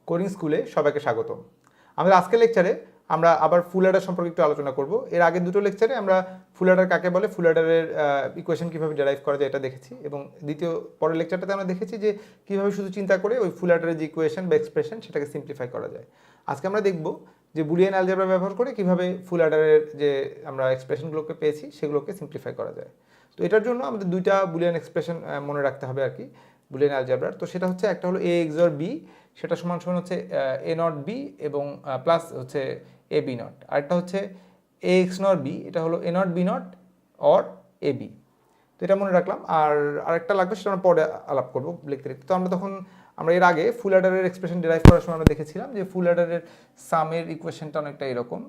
Coding স্কুলে সবাইকে স্বাগতম। আমাদের আজকের লেকচারে আমরা আবার ফুল অ্যাডার সম্পর্কে একটু আলোচনা করব। এর আগের দুটো লেকচারে আমরা ফুল অ্যাডার কাকে বলে, ফুল অ্যাডারের ইকুয়েশন কীভাবে ডেরাইভ করা যায় এটা দেখেছি, এবং পরের লেকচারটাতে আমরা দেখেছি যে কীভাবে শুধু চিন্তা করে ওই ফুল অ্যাডারের যে ইকুয়েশন বা এক্সপ্রেশন সেটাকে সিম্পলিফাই করা যায়। আজকে আমরা দেখব যে বুলিয়ান অ্যালজেব্রা ব্যবহার করে কীভাবে ফুল অ্যাডারের যে আমরা এক্সপ্রেশনগুলোকে পেয়েছি সেগুলোকে সিম্পলিফাই করা যায়। তো এটার জন্য আমাদের দুইটা বুলিয়ান এক্সপ্রেশন মনে রাখতে হবে আর কি বুলিয়ান অ্যালজেব্রার। তো সেটা হচ্ছে একটা হলো এ এক্সর বি, সেটা সমান সমান হচ্ছে এ নট বি এবং প্লাস হচ্ছে এ বি নট। আরেকটা হচ্ছে এ এক্স নট বি, এটা হলো A not B not or A B. তো এটা মনে রাখলাম। আর আরেকটা লাগবে, সেটা আমরা পরে আলাপ করবো লিখতে লিখতে। তো আমরা এর আগে ফুল অ্যাডারের এক্সপ্রেশন ডেরাইভ করার সময় আমরা দেখেছিলাম যে ফুল অ্যাডারের সামের ইকুয়েশনটা অনেকটা এরকম।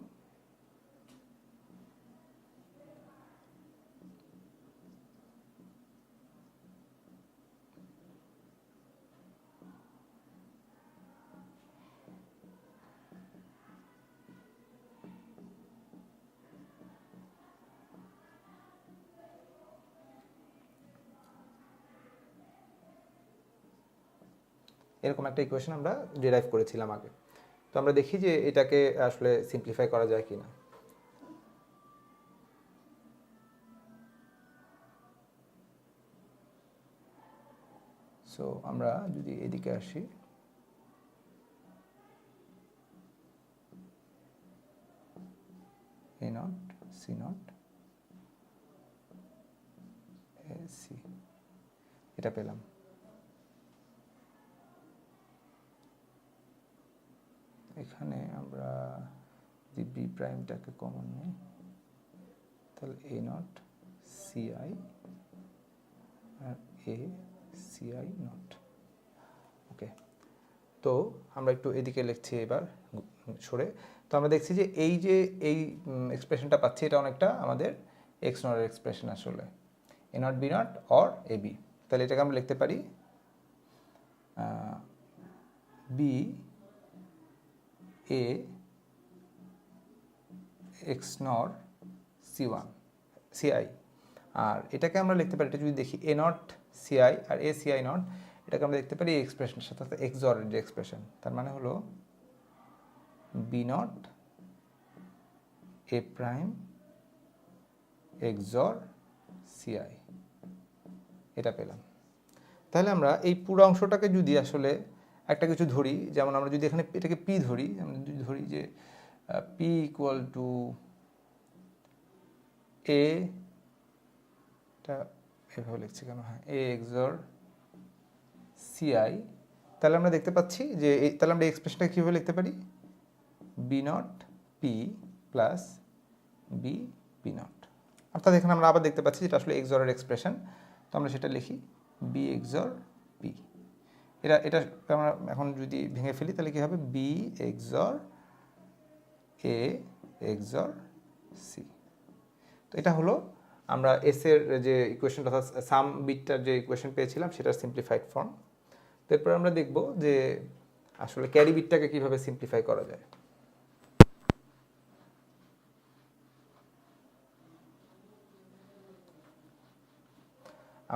এরকম একটা ইকুয়েশন আমরা ডেরাইভ করেছিলাম আগে। তো আমরা দেখি যে এটাকে আসলে সিম্পলিফাই করা যায় কিনা। সো আমরা যদি এদিকে আসি, A not C not A C, এটা পেলাম। এখানে আমরা যদি বি প্রাইমটাকে কমন নিই তাহলে এ নট সিআই আর এ সিআই নট। ওকে, তো আমরা একটু এদিকে লিখছি এবার সরে। তো আমরা দেখছি যে এই এক্সপ্রেশনটা পাচ্ছি, এটা অনেকটা আমাদের এক্স নটের এক্সপ্রেশন আসলে, A not B not or A B. তাহলে এটাকে আমরা লিখতে পারি B A X not C one C I. আর এটাকে আমরা লিখতে পারি, এটা যদি দেখি এ নট সিআই আর এ সিআই নট, এটাকে আমরা দেখতে পারি এই এক্সপ্রেশনের সাথে সাথে এক্সরের যে এক্সপ্রেশন, তার মানে হলো B not A prime XOR CI, এটা পেলাম। তাহলে আমরা এই পুরো অংশটাকে যদি আসলে একটা কিছু ধরি, যেমন আমরা যদি এখানে এটাকে পি ধরি, আমরা যদি ধরি যে পি ইকুয়াল টু এ, এটা এভাবে লিখছি কেন, হ্যাঁ, এ এক্সর সিআই, তাহলে আমরা দেখতে পাচ্ছি যে তাহলে আমরা এক্সপ্রেশনটা কীভাবে লিখতে পারি, B not P plus B P not. অর্থাৎ এখানে আমরা আবার দেখতে পাচ্ছি যেটা আসলে এক্সরের এক্সপ্রেশন। তো আমরা সেটা লিখি বি এক্সর পি। এটা আমরা এখন যদি ভেঙে ফেলি তাহলে কী হবে, বি এক্সর এ এক্সর সি। তো এটা হলো আমরা এস এর যে ইকুয়েশনটা, অর্থাৎ সাম বিটটার যে ইকুয়েশন পেয়েছিলাম সেটার সিম্পলিফাইড ফর্ম। তারপর আমরা দেখব যে আসলে ক্যারি বিটটাকে কীভাবে সিম্পলিফাই করা যায়।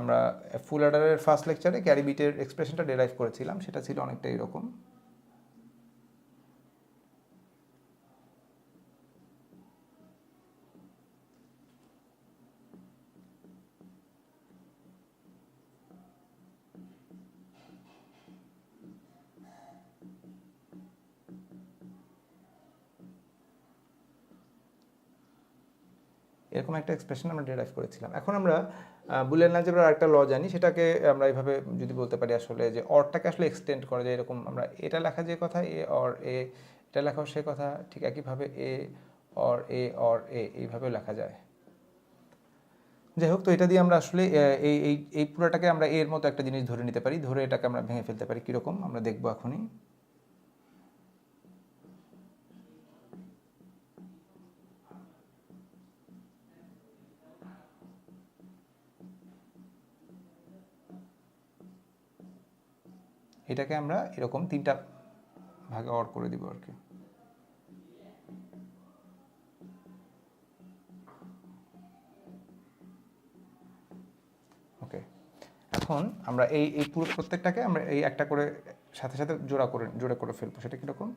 আমরা ফুল অ্যাডারের ফার্স্ট লেকচারে ক্যারি বিটের এক্সপ্রেশনটা ডেরাইভ করেছিলাম, সেটা ছিল অনেকটা এরকম। এরকম একটা এক্সপ্রেশন আমরা ডেরাইভ করেছিলাম। এখন আমরা বুলিয়ান অ্যালজেব্রার একটা ল জানি, সেটাকে আমরা এইভাবে যদি বলতে পারি আসলে যে অরটাকে আসলে এক্সটেন্ড করা যায়। এরকম আমরা এটা লেখা যে কথা এ অর এ, এটা লেখাও সে কথা, ঠিক একইভাবে এ অর এ এইভাবেও লেখা যায়। যাই হোক, তো এটা দিয়ে আমরা আসলে এই পুরোটাকে আমরা এর মতো একটা জিনিস ধরে নিতে পারি, ধরে এটাকে আমরা ভেঙে ফেলতে পারি। কীরকম আমরা দেখবো এখনই। এটাকে আমরা এরকম তিনটা ভাগে অর করে দিব আর কি। ওকে, এখন আমরা এই পুরো প্রত্যেকটাকে আমরা এই একটা করে সাথে সাথে জোড়া করে ফেলবো, সেটা কীরকম?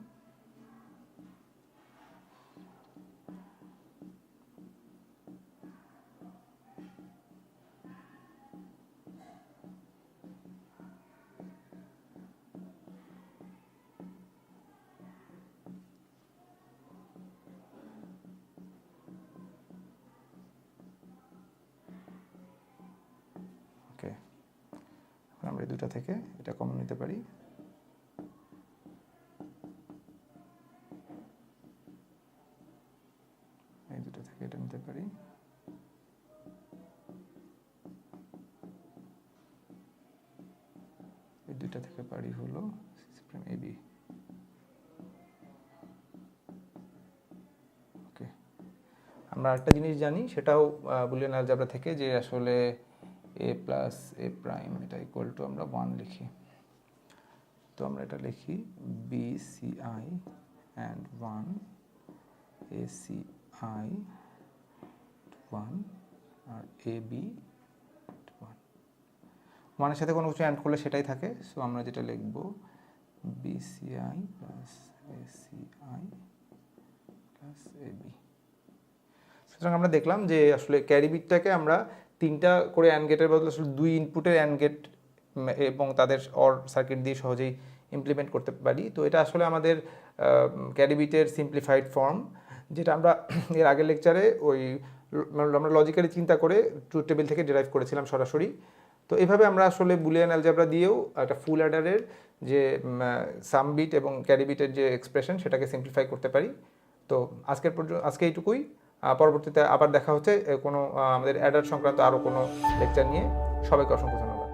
ওকে, আমরা এই দুটা থেকে এটা কমন নিতে পারি। এই দুটো থেকে এটা নিতে পারি। এই দুইটা থেকে পারি হলো AB। ওকে, আমরা একটা জিনিস জানি, সেটাও বুলিয়ান অ্যালজেব্রা থেকে, যে আসলে a প্লাস a প্রাইম এটা ইকুয়াল টু আমরা 1 লিখি। তো আমরা এটা লিখি BCI and 1 ACI 1 R AB 1। 1 এর সাথে কোনো কিছু অ্যাড করলে সেটাই থাকে, সো আমরা যেটা লিখব BCI plus ACI plus AB। সুতরাং আমরা দেখলাম যে আসলে ক্যারি বিটটাকে আমরা 3টা করে অ্যান্ড গেটের বদলে আসলে 2 ইনপুটের অ্যান্ড গেট এবং তাদের অর সার্কিট দিয়ে সহজেই ইমপ্লিমেন্ট করতে পারি। তো এটা আসলে আমাদের ক্যারি বিটের সিম্পলিফাইড ফর্ম, যেটা আমরা এর আগের লেকচারে আমরা লজিক্যালি চিন্তা করে ট্রুথ টেবিল থেকে ডিরাইভ করেছিলাম সরাসরি। তো এইভাবে আমরা আসলে বুলিয়ান অ্যালজেব্রা দিয়েও একটা ফুল অ্যাডারের যে সাম বিট এবং ক্যারি বিটের যে এক্সপ্রেশন সেটাকে সিম্পলিফাই করতে পারি। তো আজকে এইটুকুই। পরবর্তীতে আবার দেখা হচ্ছে কোনো আমাদের অ্যাডার সংক্রান্ত আরও কোনো লেকচার নিয়ে। সবাইকে অসংখ্য ধন্যবাদ।